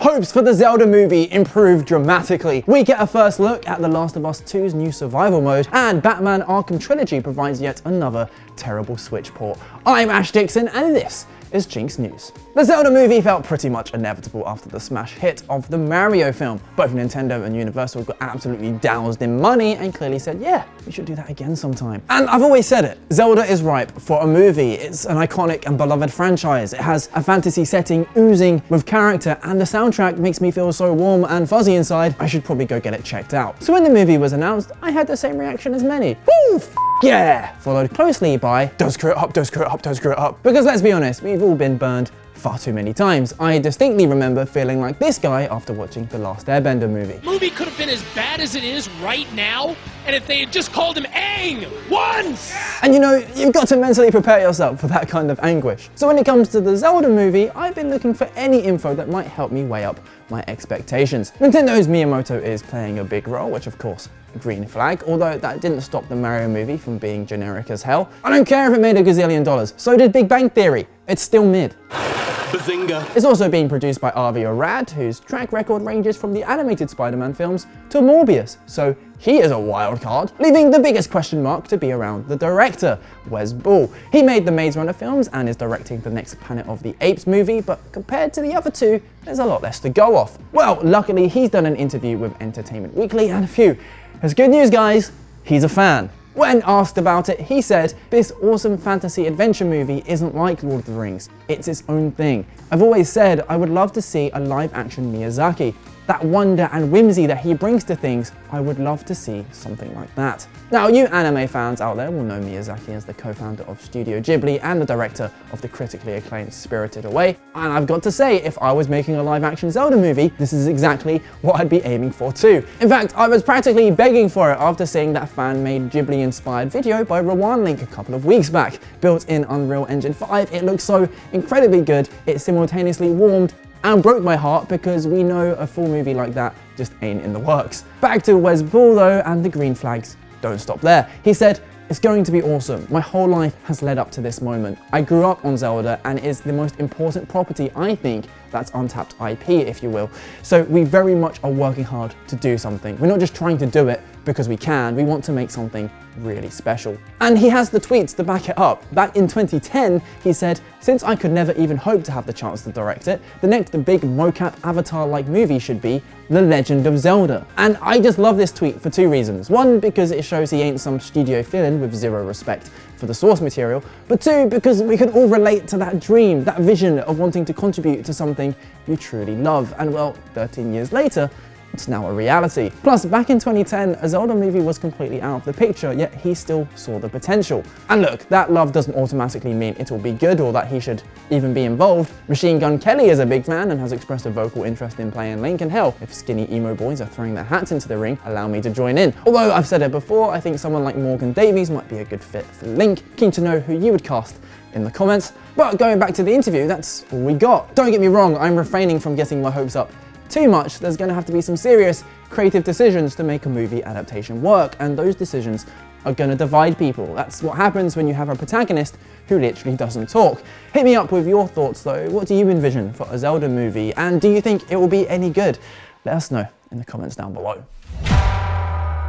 hopes for the Zelda movie improved dramatically. We get a first look at The Last of Us 2's new survival mode, and Batman Arkham Trilogy provides yet another terrible Switch port. I'm Ash Dixon, and this is GINX News. The Zelda movie felt pretty much inevitable after the smash hit of the Mario film. Both Nintendo and Universal got absolutely doused in money and clearly said, yeah, we should do that again sometime. And I've always said it, Zelda is ripe for a movie. It's an iconic and beloved franchise. It has a fantasy setting oozing with character, and the soundtrack makes me feel so warm and fuzzy inside, I should probably go get it checked out. So when the movie was announced, I had the same reaction as many. Woo! Yeah! Followed closely by, don't screw it up, don't screw it up, don't screw it up. Because let's be honest, we've all been burned far too many times. I distinctly remember feeling like this guy after watching The Last Airbender movie. The movie could have been as bad as it is right now, and if they had just called him Aang once! And you know, you've got to mentally prepare yourself for that kind of anguish. So when it comes to the Zelda movie, I've been looking for any info that might help me weigh up my expectations. Nintendo's Miyamoto is playing a big role, which of course, green flag, although that didn't stop the Mario movie from being generic as hell. I don't care if it made $1 gazillion, so did Big Bang Theory. It's still mid. Bazinga. It's also being produced by Avi Arad, whose track record ranges from the animated Spider-Man films to Morbius, so he is a wild card, leaving the biggest question mark to be around the director, Wes Ball. He made the Maze Runner films and is directing the next Planet of the Apes movie, but compared to the other two, there's a lot less to go off. Well, luckily he's done an interview with Entertainment Weekly, and phew, there's good news guys, he's a fan. When asked about it, he said, this awesome fantasy adventure movie isn't like Lord of the Rings, it's its own thing. I've always said I would love to see a live action Miyazaki. That wonder and whimsy that he brings to things, I would love to see something like that. Now, you anime fans out there will know Miyazaki as the co-founder of Studio Ghibli and the director of the critically acclaimed Spirited Away. And I've got to say, if I was making a live-action Zelda movie, this is exactly what I'd be aiming for too. In fact, I was practically begging for it after seeing that fan-made Ghibli-inspired video by Rowan Link a couple of weeks back. Built in Unreal Engine 5, it looks so incredibly good, it simultaneously warmed and broke my heart because we know a full movie like that just ain't in the works. Back to Wes Ball though, and the green flags don't stop there. He said, it's going to be awesome. My whole life has led up to this moment. I grew up on Zelda and it's the most important property, I think, that's untapped IP, if you will. So we very much are working hard to do something. We're not just trying to do it because we can, we want to make something really special. And he has the tweets to back it up. Back in 2010, he said, since I could never even hope to have the chance to direct it, the next big mocap avatar-like movie should be The Legend of Zelda. And I just love this tweet for two reasons. One, because it shows he ain't some studio fill-in with zero respect for the source material, but two, because we could all relate to that dream, that vision of wanting to contribute to something you truly love. And well, 13 years later, it's now a reality. Plus, back in 2010, a Zelda movie was completely out of the picture, yet he still saw the potential. And look, that love doesn't automatically mean it'll be good or that he should even be involved. Machine Gun Kelly is a big fan and has expressed a vocal interest in playing Link, and hell, if skinny emo boys are throwing their hats into the ring, allow me to join in. Although I've said it before, I think someone like Morgan Davies might be a good fit for Link. Keen to know who you would cast in the comments. But going back to the interview, that's all we got. Don't get me wrong, I'm refraining from getting my hopes up too much. There's going to have to be some serious creative decisions to make a movie adaptation work, and those decisions are going to divide people. That's what happens when you have a protagonist who literally doesn't talk. Hit me up with your thoughts though. What do you envision for a Zelda movie, and do you think it will be any good? Let us know in the comments down below.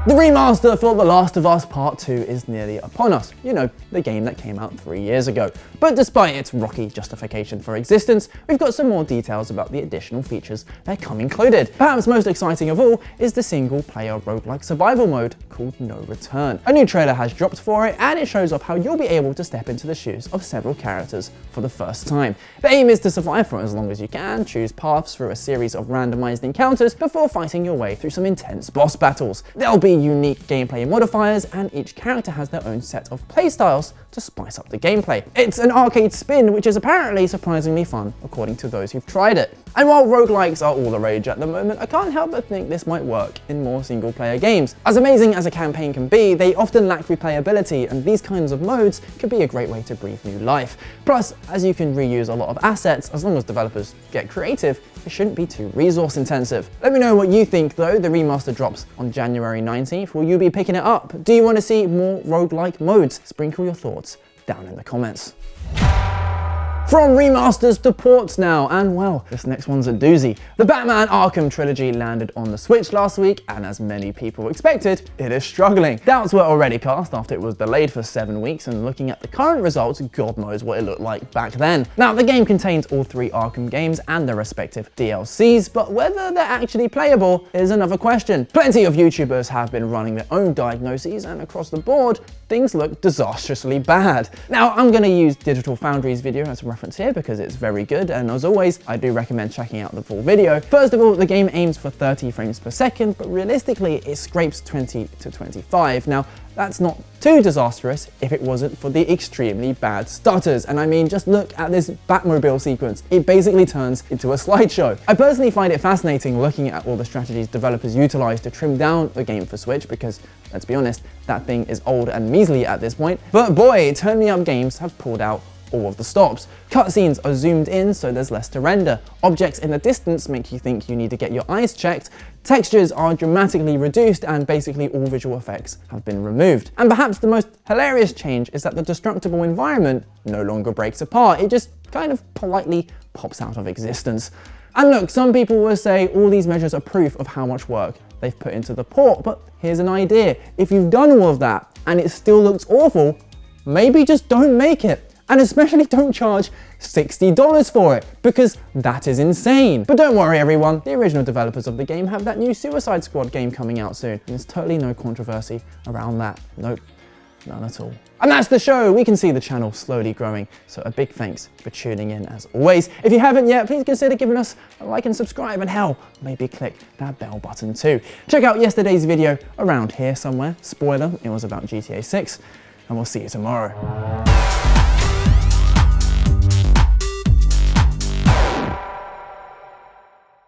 The remaster for The Last of Us Part 2 is nearly upon us. You know, the game that came out 3 years ago. But despite its rocky justification for existence, we've got some more details about the additional features that come included. Perhaps most exciting of all is the single-player roguelike survival mode called No Return. A new trailer has dropped for it, and it shows off how you'll be able to step into the shoes of several characters for the first time. The aim is to survive for as long as you can, choose paths through a series of randomized encounters before fighting your way through some intense boss battles. There'll be unique gameplay modifiers, and each character has their own set of playstyles to spice up the gameplay. It's an arcade spin, which is apparently surprisingly fun, according to those who've tried it. And while roguelikes are all the rage at the moment, I can't help but think this might work in more single-player games. As amazing as a campaign can be, they often lack replayability, and these kinds of modes could be a great way to breathe new life. Plus, as you can reuse a lot of assets, as long as developers get creative, it shouldn't be too resource intensive. Let me know what you think though. The remaster drops on January 19th. Will you be picking it up? Do you want to see more roguelike modes? Sprinkle your thoughts down in the comments. From remasters to ports now, and well, this next one's a doozy. The Batman Arkham trilogy landed on the Switch last week, and as many people expected, it is struggling. Doubts were already cast after it was delayed for 7 weeks, and looking at the current results, God knows what it looked like back then. Now, the game contains all 3 Arkham games and their respective DLCs, but whether they're actually playable is another question. Plenty of YouTubers have been running their own diagnoses, and across the board, things look disastrously bad. Now, I'm going to use Digital Foundry's video as a reference here because it's very good, and as always, I do recommend checking out the full video. First of all, the game aims for 30 frames per second, but realistically, it scrapes 20 to 25. Now, that's not too disastrous if it wasn't for the extremely bad stutters. And I mean, just look at this Batmobile sequence. It basically turns into a slideshow. I personally find it fascinating looking at all the strategies developers utilize to trim down the game for Switch because, let's be honest, that thing is old and measly at this point. But boy, Turn Me Up Games have pulled out all of the stops. Cutscenes are zoomed in so there's less to render. Objects in the distance make you think you need to get your eyes checked. Textures are dramatically reduced and basically all visual effects have been removed. And perhaps the most hilarious change is that the destructible environment no longer breaks apart. It just kind of politely pops out of existence. And look, some people will say all these measures are proof of how much work they've put into the port, but here's an idea. If you've done all of that and it still looks awful, maybe just don't make it. And especially don't charge $60 for it, because that is insane. But don't worry everyone, the original developers of the game have that new Suicide Squad game coming out soon. And there's totally no controversy around that. Nope, none at all. And that's the show. We can see the channel slowly growing, so a big thanks for tuning in as always. If you haven't yet, please consider giving us a like and subscribe, and hell, maybe click that bell button too. Check out yesterday's video around here somewhere. Spoiler, it was about GTA 6, and we'll see you tomorrow.